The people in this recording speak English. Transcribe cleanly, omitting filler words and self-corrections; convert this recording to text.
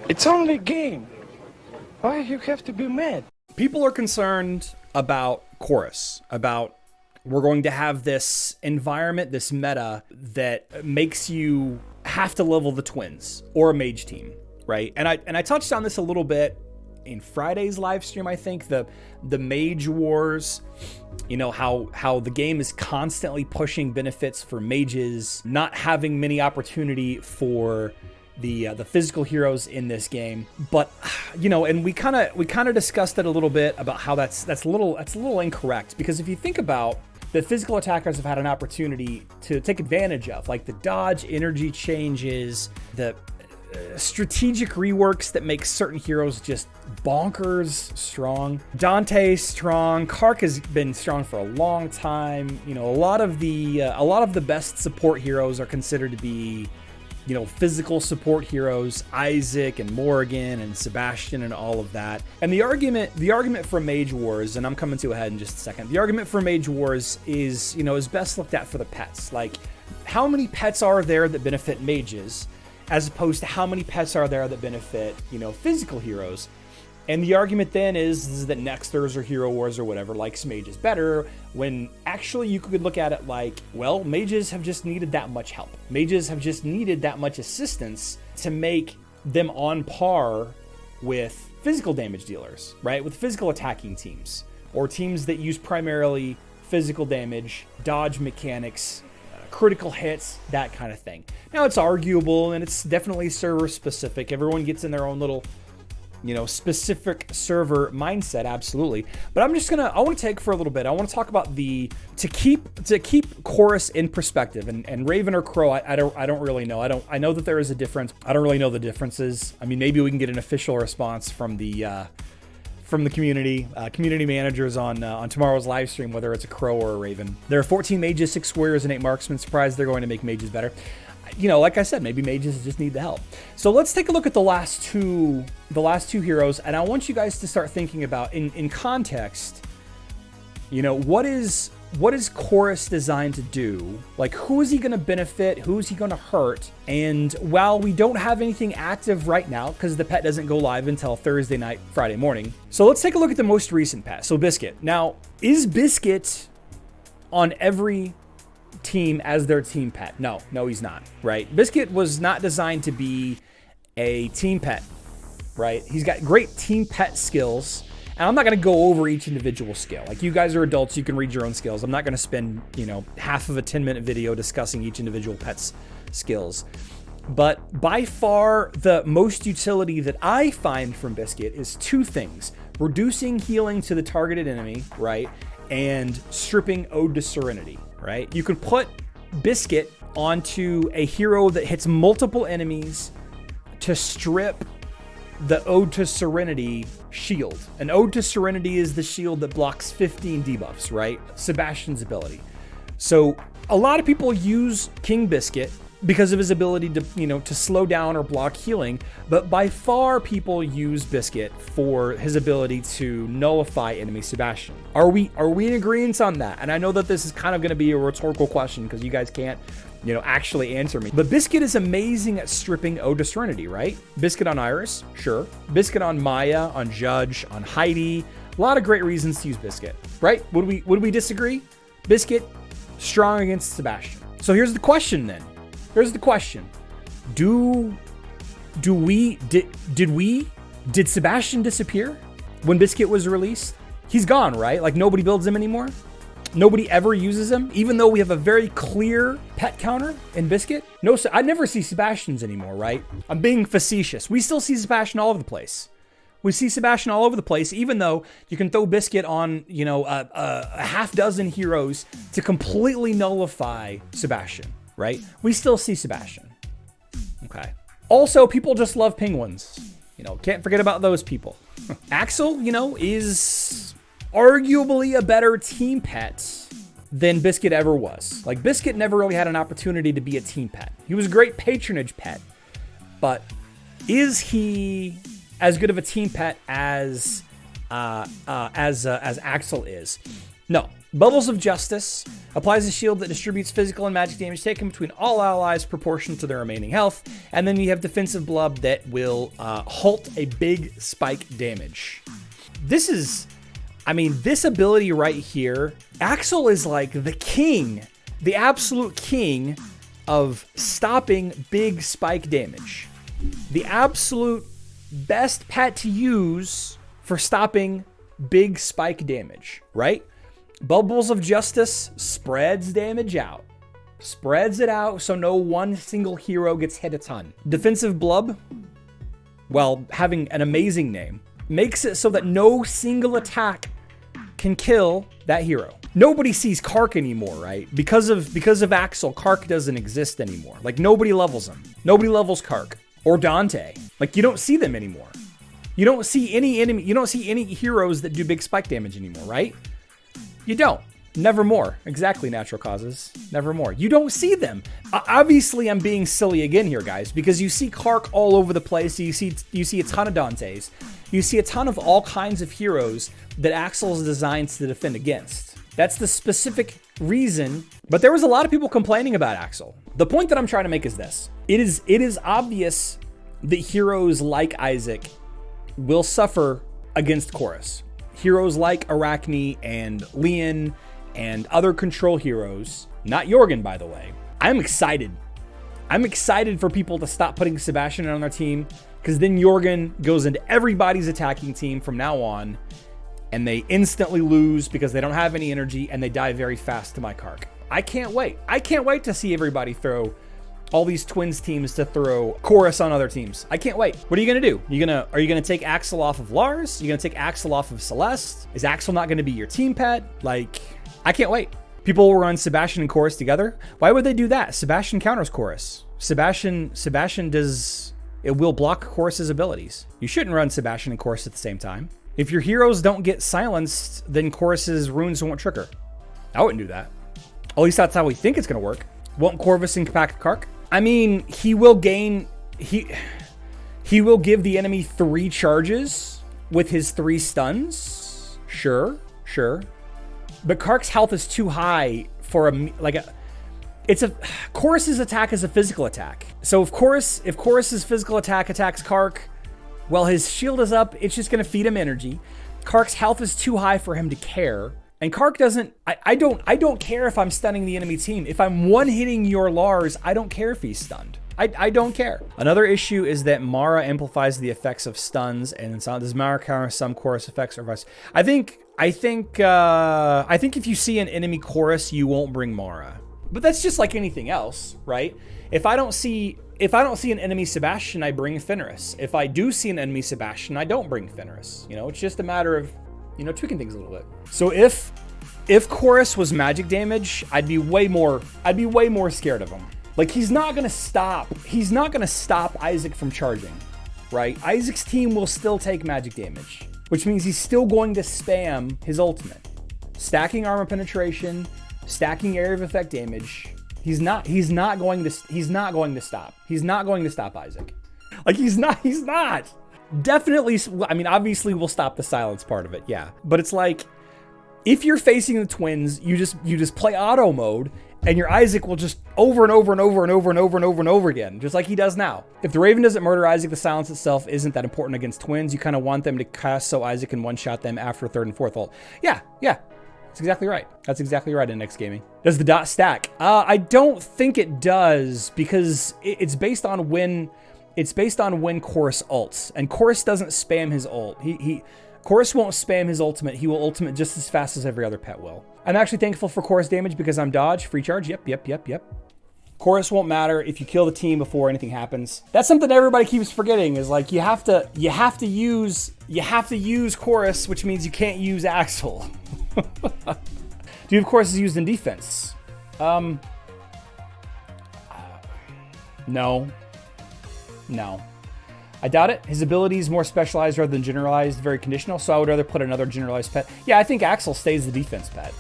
It's only a game. Why you have to be mad? People are concerned about Chorus, about we're going to have this environment, this meta that makes you have to level the twins or a mage team, right? And I touched on this a little bit in Friday's live stream. I think the mage wars, you know, how the game is constantly pushing benefits for mages, not having many opportunity for the physical heroes in this game. But you know, and we kind of discussed it a little bit about how that's a little incorrect, because if you think about the physical attackers have had an opportunity to take advantage of, like the dodge, energy changes, the strategic reworks that make certain heroes just bonkers strong. Dante's strong. Kark has been strong for a long time. You know, a lot of the best support heroes are considered to be, you know, physical support heroes, Isaac and Morrigan and Sebastian and all of that. And the argument for Mage Wars, and I'm coming to a head in just a second, the argument for Mage Wars is, you know, is best looked at for the pets. Like, how many pets are there that benefit mages, as opposed to how many pets are there that benefit, you know, physical heroes? And the argument then is that Nexters or Hero Wars or whatever likes mages better, when actually you could look at it like, well, mages have just needed that much help. Mages have just needed that much assistance to make them on par with physical damage dealers, right? With physical attacking teams, or teams that use primarily physical damage, dodge mechanics, critical hits, that kind of thing. Now, it's arguable and it's definitely server specific. Everyone gets in their own little, you know, specific server mindset, absolutely. But I want to take for a little bit. I want to talk about to keep Chorus in perspective, and Raven or Crow, I don't really know. I know that there is a difference. I don't really know the differences. I mean, maybe we can get an official response from the community managers on tomorrow's live stream, whether it's a Crow or a Raven. There are 14 mages, 6 warriors, and 8 marksmen. Surprised they're going to make mages better. You know, like I said, maybe mages just need the help. So let's take a look at the last two heroes, and I want you guys to start thinking about in context, you know, what is Chorus designed to do? Like, who is he going to benefit? Who is he going to hurt? And while we don't have anything active right now, because the pet doesn't go live until Thursday night, Friday morning. So let's take a look at the most recent pet. So Biscuit. Now, is Biscuit on every team as their team pet? No, he's not, right? Biscuit was not designed to be a team pet, right? He's got great team pet skills, and I'm not going to go over each individual skill. Like, you guys are adults, you can read your own skills. I'm not going to spend, you know, half of a 10-minute video discussing each individual pet's skills. But by far, the most utility that I find from Biscuit is 2 things: reducing healing to the targeted enemy, right? And stripping Ode to Serenity, right? You could put Biscuit onto a hero that hits multiple enemies to strip the Ode to Serenity shield. An Ode to Serenity is the shield that blocks 15 debuffs, right? Sebastian's ability. So a lot of people use King Biscuit because of his ability to, you know, to slow down or block healing, but by far people use Biscuit for his ability to nullify enemy Sebastian. Are we in agreement on that? And I know that this is kind of going to be a rhetorical question because you guys can't, you know, actually answer me. But Biscuit is amazing at stripping Ode to Serenity, right? Biscuit on Iris, sure. Biscuit on Maya, on Judge, on Heidi. A lot of great reasons to use Biscuit, right? Would we disagree? Biscuit, strong against Sebastian. So here's the question then. Here's the question. Did Sebastian disappear when Biscuit was released? He's gone, right? Like, nobody builds him anymore? Nobody ever uses him, even though we have a very clear pet counter in Biscuit? No, I never see Sebastians anymore, right? I'm being facetious. We still see Sebastian all over the place. We see Sebastian all over the place, even though you can throw Biscuit on, you know, a half dozen heroes to completely nullify Sebastian, right? We still see Sebastian. Okay. Also, people just love penguins. You know, can't forget about those people. Axel, you know, is arguably a better team pet than Biscuit ever was. Like, Biscuit never really had an opportunity to be a team pet. He was a great patronage pet, but is he as good of a team pet as Axel is? No, Bubbles of Justice applies a shield that distributes physical and magic damage taken between all allies proportional to their remaining health. And then you have Defensive Blub that will halt a big spike damage. This is, I mean, this ability right here, Axel is like the king, the absolute king of stopping big spike damage. The absolute best pet to use for stopping big spike damage, right? Bubbles of Justice spreads damage out. Spreads it out so no one single hero gets hit a ton. Defensive Blub, well, having an amazing name, makes it so that no single attack can kill that hero. Nobody sees Kark anymore, right? Because of Axel, Kark doesn't exist anymore. Like, nobody levels him. Nobody levels Kark or Dante. Like, you don't see them anymore. You don't see any enemy, you don't see any heroes that do big spike damage anymore, right? You don't. Nevermore. Exactly, Natural Causes. Nevermore. You don't see them. Obviously, I'm being silly again here, guys, because you see Kark all over the place. You see a ton of Dantes. You see a ton of all kinds of heroes that Axel is designed to defend against. That's the specific reason. But there was a lot of people complaining about Axel. The point that I'm trying to make is this. It is obvious that heroes like Isaac will suffer against Chorus. Heroes like Arachne and Leon and other control heroes, not Jorgen, by the way. I'm excited. I'm excited for people to stop putting Sebastian on their team, because then Jorgen goes into everybody's attacking team from now on, and they instantly lose because they don't have any energy, and they die very fast to my Kark. I can't wait. I can't wait to see everybody throw all these Twins teams to throw Chorus on other teams. I can't wait. What are you gonna do? Are you gonna take Axel off of Lars? You gonna take Axel off of Celeste? Is Axel not gonna be your team pet? Like, I can't wait. People will run Sebastian and Chorus together. Why would they do that? Sebastian counters Chorus. Sebastian does, it will block Chorus's abilities. You shouldn't run Sebastian and Chorus at the same time. If your heroes don't get silenced, then Chorus's runes won't trigger. I wouldn't do that. At least that's how we think it's gonna work. Won't Corvus impact Kark? I mean, he will gain, he will give the enemy 3 charges with his 3 stuns. Sure. But Kark's health is too high for Chorus's attack is a physical attack. So if Chorus's physical attack attacks Kark, well, his shield is up, it's just gonna feed him energy. Kark's health is too high for him to care. And Kark doesn't, I don't care if I'm stunning the enemy team. If I'm one-hitting your Lars, I don't care if he's stunned. I don't care. Another issue is that Mara amplifies the effects of stuns, and does Mara counter some Chorus effects or vice? I think if you see an enemy Chorus, you won't bring Mara. But that's just like anything else, right? If I don't see an enemy Sebastian, I bring Fenris. If I do see an enemy Sebastian, I don't bring Fenris. You know, it's just a matter of, you know, tweaking things a little bit. So if Chorus was magic damage, I'd be way more scared of him. Like, he's not gonna stop Isaac from charging, right? Isaac's team will still take magic damage, which means he's still going to spam his ultimate. Stacking armor penetration, stacking area of effect damage. He's not going to stop. He's not going to stop Isaac. Like, he's not. Definitely, I mean, obviously we'll stop the silence part of it, yeah. But it's like, if you're facing the Twins, you just play auto mode, and your Isaac will just over and over and over and over and over and over and over again, just like he does now. If the Raven doesn't murder Isaac, the silence itself isn't that important against Twins. You kind of want them to cast so Isaac can one-shot them after 3rd and 4th ult. Yeah. That's exactly right. That's exactly right in Next Gaming. Does the dot stack? I don't think it does, because it's based on when Chorus ults, and Chorus doesn't spam his ult. Chorus won't spam his ultimate. He will ultimate just as fast as every other pet will. I'm actually thankful for Chorus damage because I'm dodge, free charge. Yep. Chorus won't matter if you kill the team before anything happens. That's something everybody keeps forgetting, is like you have to use Chorus, which means you can't use Axel. Do you have Chorus used in defense? No. I doubt it. His ability is more specialized rather than generalized, very conditional, so I would rather put another generalized pet. Yeah, I think Axel stays the defense pet.